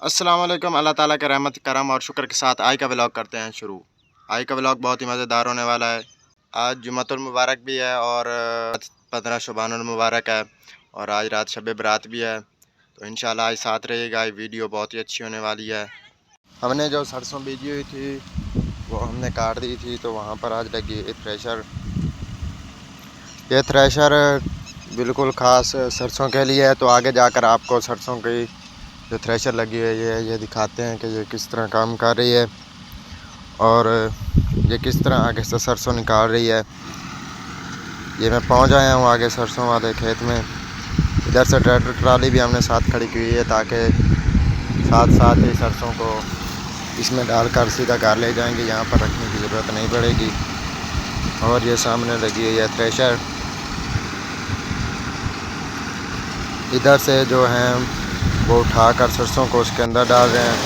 अस्सलाम वालेकुम। अल्लाह ताला के रहमत करम और शुक्र के साथ आज का व्लॉग करते हैं शुरू। आज का व्लॉग बहुत ही मज़ेदार होने वाला है। आज जुम्मतुल मुबारक भी है और 15 शुबानुल मुबारक है और आज रात शब बरात भी है। तो इंशाल्लाह आज साथ रहिएगा। ये वीडियो बहुत ही अच्छी होने वाली है। हमने जो सरसों बीजी हुई थी वो हमने काट दी थी, तो वहाँ पर आज लगी थ्रेशर। ये थ्रेशर बिल्कुल ख़ास सरसों के लिए है, तो आगे जाकर आपको सरसों की जो थ्रेशर लगी हुई है ये दिखाते हैं कि ये किस तरह काम कर रही है और ये किस तरह आगे से सरसों निकाल रही है। ये मैं पहुंच आया हूँ आगे सरसों वाले खेत में। इधर से ट्रैक्टर ट्राली भी हमने साथ खड़ी की हुई है ताकि साथ साथ ही सरसों को इसमें डालकर सीधा घर ले जाएंगे, यहाँ पर रखने की ज़रूरत नहीं पड़ेगी। और ये सामने लगी हुई है थ्रेशर। इधर से जो हैं वो उठाकर सरसों को उसके अंदर डाल रहे हैं।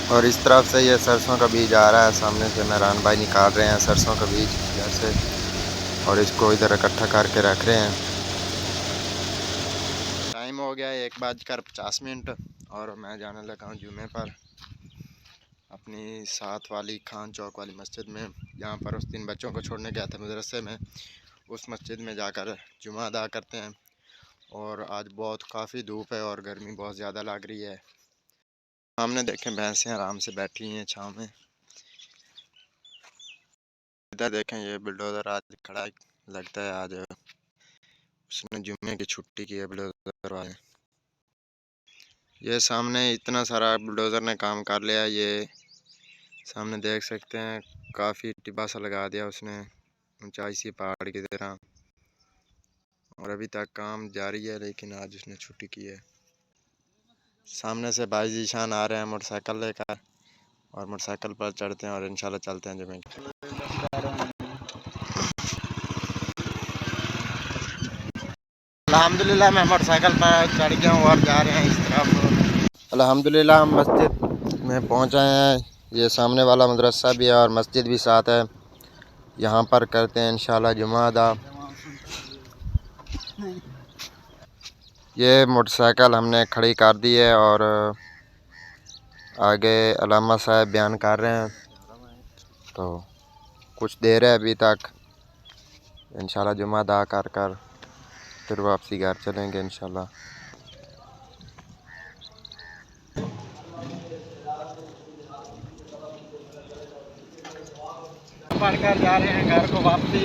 और इस तरफ से ये सरसों का बीज आ रहा है, सामने से मेहरान भाई निकाल रहे हैं सरसों का बीज इधर से और इसको इधर इकट्ठा करके रख रहे हैं। टाइम हो गया है 1:50 और मैं जाने लगा हूँ जुमे पर अपनी साथ वाली खान चौक वाली मस्जिद में, जहाँ पर उस दिन बच्चों को छोड़ने गया था मदरसे में। उस मस्जिद में जाकर जुमा अदा करते हैं। और आज बहुत काफ़ी धूप है और गर्मी बहुत ज़्यादा लग रही है। सामने देखें भैंसें आराम से बैठी हैं छाँव में। इधर देखें ये बुलडोज़र आज खड़ा है, लगता है आज उसने जुम्मे की छुट्टी की है बुलडोज़र वाले। ये सामने इतना सारा बुलडोज़र ने काम कर लिया। ये सामने देख सकते हैं काफ़ी टिब्बा सा लगा दिया उसने ऊंचाई सी पहाड़ की तरह, और अभी तक काम जारी है, लेकिन आज उसने छुट्टी की है। सामने से भाई जीशान आ रहे हैं मोटरसाइकिल लेकर और मोटरसाइकिल पर चढ़ते हैं और इंशाल्लाह चलते हैं जुमे। अल्हम्दुलिल्लाह मैं मोटरसाइकिल पर चढ़ गया हूँ और जा रहे हैं इस तरफ। अल्हम्दुलिल्लाह हम मस्जिद में पहुँच आए हैं। ये सामने वाला मदरसा भी है और मस्जिद भी साथ है। यहाँ पर करते हैं इंशाल्लाह जुमा अदा। ये मोटरसाइकिल हमने खड़ी कर दी है और आगे अल्लामा साहब बयान कर रहे हैं, तो कुछ देर है अभी तक। इंशाल्लाह जुमा अदा कर फिर वापसी घर चलेंगे इंशाल्लाह। पढ़कर जा रहे हैं घर को वापसी।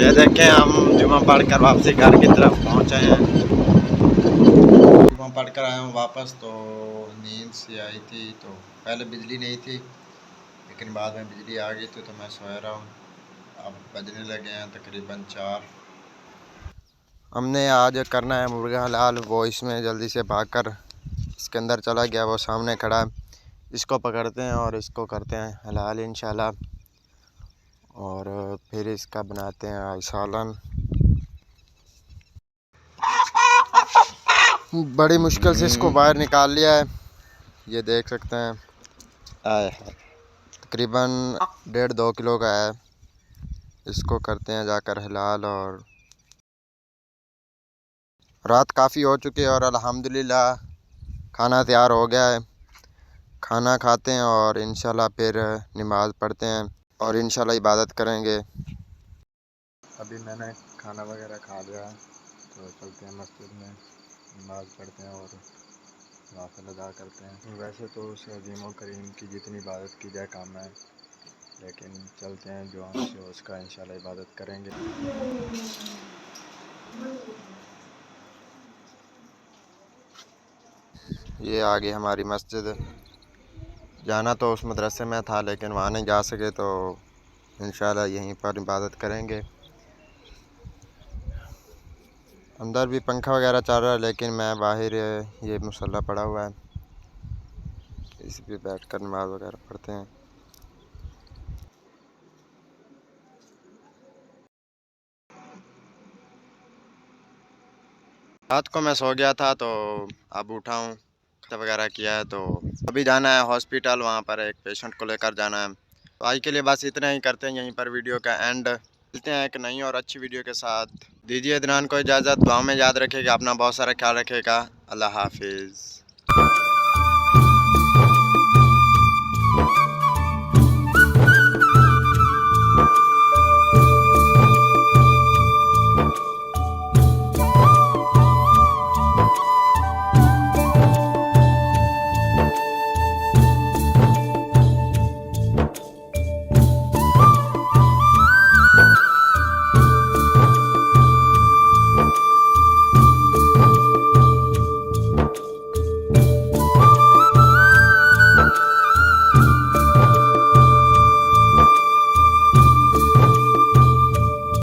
ये देखें हम जुमा पढ़कर वापसी घर की तरफ पहुंचे हैं। जुमा पढ़कर आया हूँ वापस, तो नींद से आई थी, तो पहले बिजली नहीं थी लेकिन बाद में बिजली आ गई थी, तो मैं सोया रहा हूँ। अब बजने लगे हैं तकरीबन 4। हमने आज करना है मुर्गा हलाल, वो इसमें जल्दी से भागकर इसके अंदर चला गया, वो सामने खड़ा है। इसको पकड़ते हैं और इसको करते हैं हलाल इंशाल्लाह, और फिर इसका बनाते हैं आज सालन। बड़ी मुश्किल से इसको बाहर निकाल लिया है, ये देख सकते हैं। तकरीबन 1.5-2 किलो का है। इसको करते हैं जाकर हलाल। और रात काफ़ी हो चुकी है और अल्हम्दुलिल्लाह खाना तैयार हो गया है। खाना खाते हैं और इंशाल्लाह फिर नमाज़ पढ़ते हैं और इंशाल्लाह इबादत करेंगे। अभी मैंने खाना वगैरह खा लिया है, तो चलते हैं मस्जिद में, नमाज़ पढ़ते हैं और नवाफ़िल अदा करते हैं। वैसे तो उस अज़ीम करीम की जितनी इबादत की जाए कम है, लेकिन चलते हैं जो हमसे हो उसका इंशाल्लाह इबादत करेंगे। ये आगे हमारी मस्जिद। जाना तो उस मदरसे में था लेकिन वहाँ नहीं जा सके, तो इंशाल्लाह यहीं पर इबादत करेंगे। अंदर भी पंखा वगैरह चल रहा है, लेकिन मैं बाहर ये मुसल्ला पड़ा हुआ है, इस पे बैठ कर नमाज वगैरह पढ़ते हैं। रात को मैं सो गया था, तो अब उठा हूँ, खाता वगैरह किया है, तो अभी जाना है हॉस्पिटल, वहाँ पर एक पेशेंट को लेकर जाना है। तो आज के लिए बस इतना ही करते हैं, यहीं पर वीडियो का एंड। मिलते हैं एक नई और अच्छी वीडियो के साथ। दीजिए इदनान को इजाज़त, दुआ में याद रखिएगा, अपना बहुत सारा ख्याल रखिएगा। अल्लाह हाफिज़।